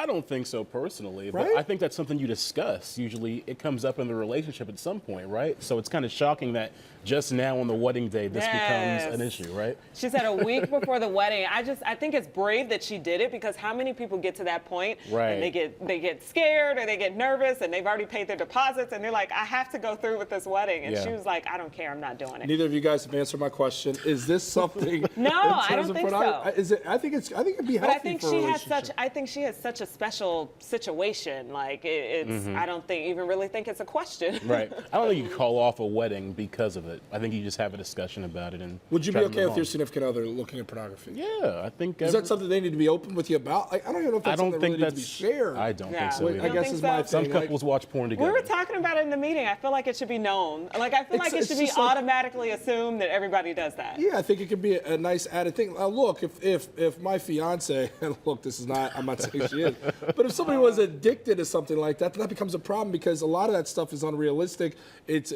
I don't think so personally, but Right? I think that's something you discuss. Usually it comes up in the relationship at some point, right? So it's kind of shocking that just now on the wedding day this becomes an issue, right? She said a week before the wedding. I think it's brave that she did it, because how many people get to that point Right. and they get scared or they get nervous and they've already paid their deposits and they're like, I have to go through with this wedding. And Yeah. she was like, I don't care, I'm not doing it. Neither of you guys have answered my question. Is this something? No, in I terms don't of think pornography? so. Is it? I think it'd be But healthy I think for a she has relationship. such a special situation. Like it's, I don't even really think it's a question. Right. I don't think you call off a wedding because of it. I think you just have a discussion about it and. Would you be try to okay move with your on. significant other looking at pornography? Yeah, I think. Is that something they need to be open with you about? Like, I don't even know if I that's don't something that think really that's needs to be shared. I don't Yeah. think so. Wait, Either. I don't guess think is my so? thing. Some couples watch porn We together. were talking about it in the meeting. I feel like it should be known. Like I feel like it It's should be just like- automatically assumed that everybody does that. Yeah, I think it could be a nice added thing. Look, if my fiance, and look, this is not, I'm not saying she is, but if somebody was addicted to something like that, then that becomes a problem, because a lot of that stuff is unrealistic. It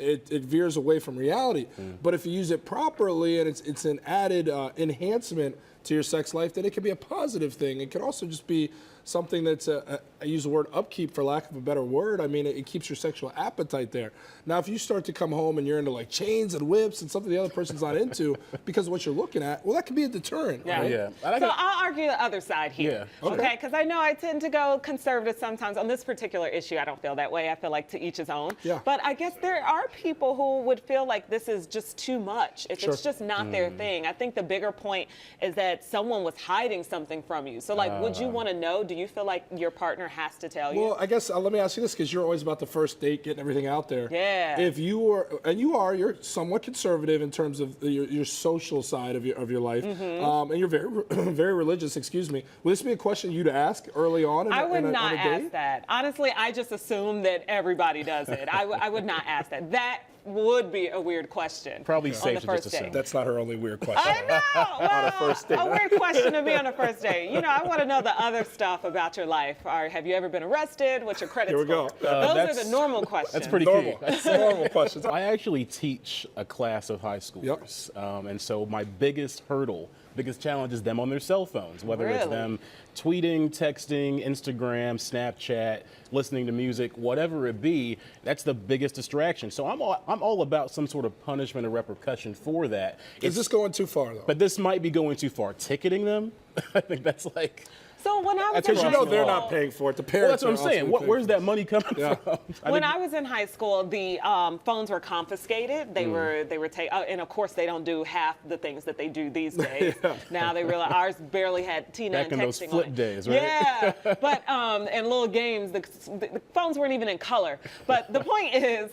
veers away from reality. But if you use it properly and it's an added enhancement to your sex life, then it can be a positive thing. It could also just be something that's I use the word upkeep for lack of a better word. I mean, it keeps your sexual appetite there. Now, if you start to come home and you're into like chains and whips and something the other person's not into because of what you're looking at, well, that could be a deterrent. Yeah. Right? Yeah. I So got- I'll argue the other side here. Yeah. Okay, because I know I tend to go conservative sometimes. On this particular issue, I don't feel that way. I feel like to each his own. Yeah. But I guess there are people who would feel like this is just too much. If it's just not their thing. I think the bigger point is that someone was hiding something from you. So like, would you want to know? Do you feel like your partner has to tell you? Well, I guess let me ask you this, because you're always about the first date, getting everything out there. Yeah. If you were, and you're somewhat conservative in terms of your social side of your life, Mm-hmm. and you're very very religious. Excuse me. Would this be a question you'd ask early on? I would not on a ask date? that. Honestly, I just assume that everybody does it. I would not ask that. That would be a weird question. Probably on safe the to first just date. assume. That's not her only weird question. I know. Well, On a first date. a weird question to be on a first date. You know, I want to know the other stuff about your life. Or have you ever been arrested? What's your credit Here we score? go. Those are That's- the normal questions. That's pretty Normal. key. Normal questions. I actually teach a class of high schoolers, and so my biggest challenge is them on their cell phones, whether it's Really? them tweeting, texting, Instagram, Snapchat, listening to music, whatever it be. That's the biggest distraction. So I'm all about some sort of punishment or repercussion for that. Is this going too far though? But this might be going too far. Ticketing them, I think that's like. So when I was in Because you high know school, they're not paying for it. The Well, parents. that's what I'm are saying. ultimately paying Where's for that it. money coming Yeah. from? when I was in high school, the phones were confiscated. They were and of course they don't do half the things that they do these days. Now they realize ours barely had T9 Back in texting those on flip it. days, right? Yeah, but and little games. The phones weren't even in color. But the point is,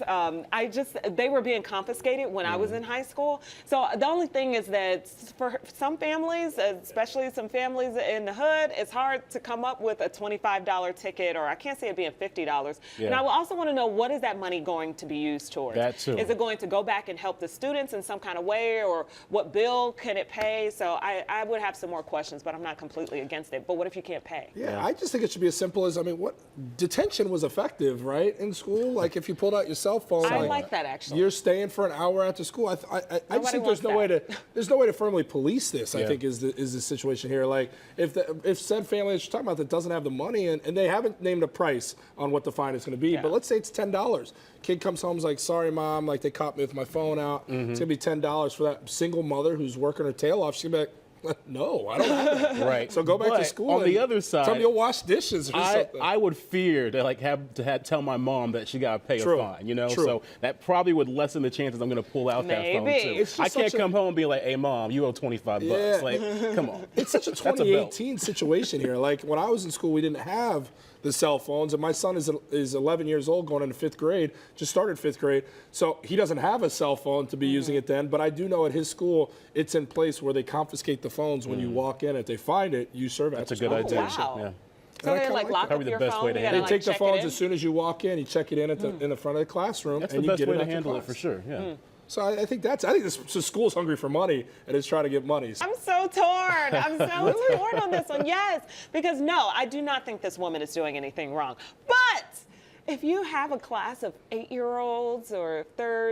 they were being confiscated when I was in high school. So the only thing is that for some families, especially some families in the hood, it's hard to come up with a $25 ticket, or I can't see it being $50. Yeah. And I would also want to know, what is that money going to be used towards? That too. Is it going to go back and help the students in some kind of way, or what bill can it pay? So I would have some more questions, but I'm not completely against it. But what if you can't pay? Yeah, I just think it should be as simple as, what detention was effective, right, in school? Like if you pulled out your cell phone, I like that, actually. You're staying for an hour after school. I just Nobody think wants there's no way to firmly police this. I Yeah. think is the situation here. Like if said family that you're talking about that doesn't have the money, and they haven't named a price on what the fine is going to be, Yeah. but let's say it's $10. Kid comes home, is like, sorry mom, like they caught me with my phone out. It's gonna be $10 for that single mother who's working her tail off. She's gonna be like, no, I don't have that. Right. So go back to But school. On the and other side, tell me you'll wash dishes or something. I would fear to tell my mom that she got to pay True. a fine, you know? True. So that probably would lessen the chances I'm going to pull out that phone Maybe. too. It's just I can't such a- come home and be like, hey mom, you owe 25 Yeah. bucks. Like, come on. It's such a That's a bill. 2018 situation here. Like when I was in school, we didn't have the cell phones, and my son is 11 years old, going into 5th grade, just started 5th grade, so he doesn't have a cell phone to be using it then. But I do know at his school, it's in place where they confiscate the phones when you walk in. If they find it, you serve it. That's a good idea. wow. Yeah. So I they kinda like like lock that. up Probably the your best phone. way to You handle gotta, They like, take the check it phones in? as soon as you walk in. You check it in in the front of the classroom, That's and the you best get way it to after handle it class. for sure. Yeah. So I think the school's hungry for money and is trying to get money. I'm so torn. I'm so torn on this one. Yes, because no, I do not think this woman is doing anything wrong. But if you have a class of 8-year-olds or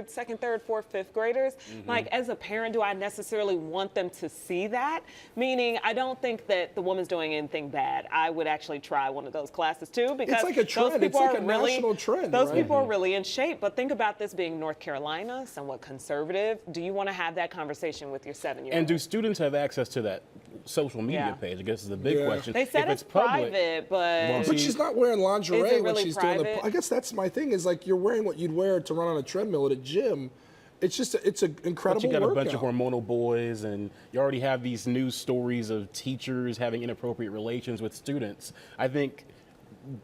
second, third, fourth, fifth graders, like as a parent, do I necessarily want them to see that? Meaning, I don't think that the woman's doing anything bad. I would actually try one of those classes too, because It's like a trend. those people It's like are a really, national trend, those right? people are really in shape. But think about this being North Carolina, somewhat conservative. Do you want to have that conversation with your 7-year-old? And do students have access to that social media Yeah. page? I guess is the big Yeah. question. They said If it's public, private, but Well, But she's not wearing lingerie Is it when really she's doing the. private? I guess that's my thing. Is like you're wearing what you'd wear to run on a treadmill at a gym. It's just it's an incredible But you got workout. a bunch of hormonal boys, and you already have these news stories of teachers having inappropriate relations with students. I think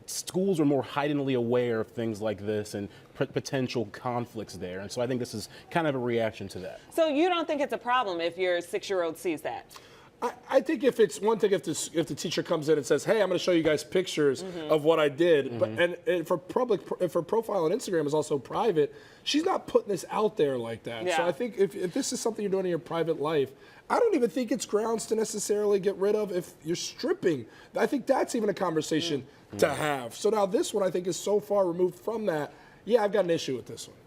schools are more heightenedly aware of things like this and potential conflicts there, and so I think this is kind of a reaction to that. so you don't think it's a problem if your 6-year-old sees that? I think if it's one thing if the teacher comes in and says, "Hey, I'm going to show you guys pictures of what I did," but and if her profile on Instagram is also private, she's not putting this out there like that. So Yeah. I think if this is something you're doing in your private life, I don't even think it's grounds to necessarily get rid of if you're stripping. I think that's even a conversation to have. So now this one I think is so far removed from that. Yeah, I've got an issue with this one.